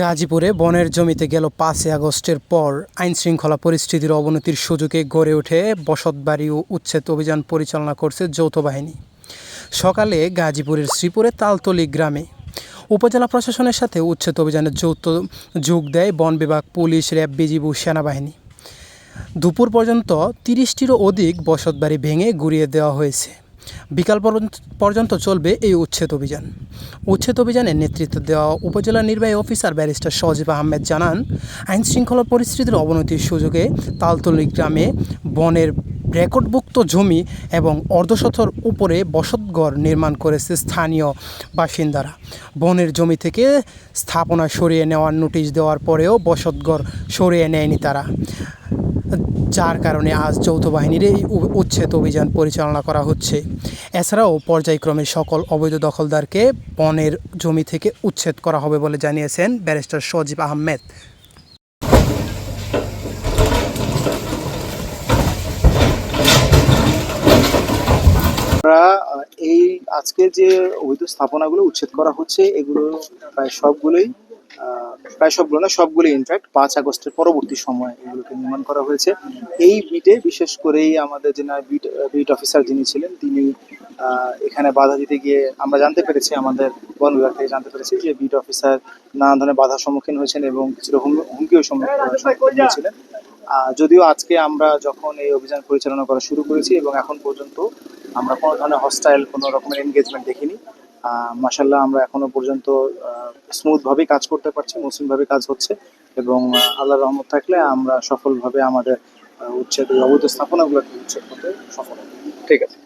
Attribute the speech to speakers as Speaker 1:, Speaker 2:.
Speaker 1: গাজীপুরে বনের জমিতে গেল ৫ই আগস্টের পর আইনশৃঙ্খলা পরিস্থিতির অবনতির সুযোগে গড়ে ওঠে বসতবাড়ি ও উচ্ছেদ অভিযান পরিচালনা করছে যৌথ বাহিনী। সকালে গাজীপুরের শ্রীপুরে তালতলী গ্রামে উপজেলা প্রশাসনের সাথে উচ্ছেদ অভিযানে যোগ দেয় বন বিভাগ, পুলিশ, র্যাব, বিজিবি ও সেনাবাহিনী। দুপুর পর্যন্ত ৩০টিরও অধিক বসতবাড়ি ভেঙে গুঁড়িয়ে দেওয়া হয়েছে। বিকাল পর্যন্ত চলবে এই উচ্ছেদ অভিযানে নেতৃত্ব দেওয়া উপজেলা নির্বাহী অফিসার ব্যারিস্টার সজীব আহমেদ জানান, আইনশৃঙ্খলা পরিস্থিতির অবনতির সুযোগে তালতলী গ্রামে বনের রেকর্ডভুক্ত জমি এবং অর্ধশতর উপরে বসতঘর নির্মাণ করেছে স্থানীয় বাসিন্দারা। বনের জমি থেকে স্থাপনা সরিয়ে নেওয়ার নোটিশ দেওয়ার পরেও বসতঘর সরিয়ে নেয়নি তারা, যার কারণে আজ যৌথ বাহিনীর এই উচ্ছেদ অভিযান পরিচালনা করা হচ্ছে। এছাড়াও পর্যায়ক্রমে সকল অবৈধ দখলদারকে বনের জমি থেকে উচ্ছেদ করা হবে বলে জানিয়েছেন ব্যারিস্টার সজীব আহমেদ।
Speaker 2: আমরা এই আজকে যে অবৈধ স্থাপনাগুলো উচ্ছেদ করা হচ্ছে এগুলো প্রায় সবগুলো না, সবগুলো ইনফ্যাক্ট ৫ আগস্টের পরবর্তী সময় এগুলোকে নির্মাণ করা হয়েছে। এই বিটে বিশেষ করেই আমাদের যে বিট অফিসার যিনি ছিলেন তিনি এখানে বাধা দিতে গিয়ে আমরা জানতে পেরেছি, আমাদের বন বিভাগ থেকে জানতে পেরেছি যে বিট অফিসার নানা ধরনের বাধার সম্মুখীন হয়েছেন এবং কিছুটা হুমকিও সম্মুখীন হয়েছিলেন। যদিও আজকে আমরা যখন এই অভিযান পরিচালনা করা শুরু করেছি এবং এখন পর্যন্ত আমরা কোনো ধরনের হস্টাইল কোনো রকমের এনগেজমেন্ট দেখিনি। মাশাআল্লাহ আমরা এখনো পর্যন্ত স্মুথভাবেই কাজ করতে পারছি, মসৃণভাবে কাজ হচ্ছে এবং আল্লাহর রহমত থাকলে আমরা সফলভাবে আমাদের অবৈধ স্থাপনাগুলোকে উচ্ছেদ করতে সফল হব। ঠিক আছে।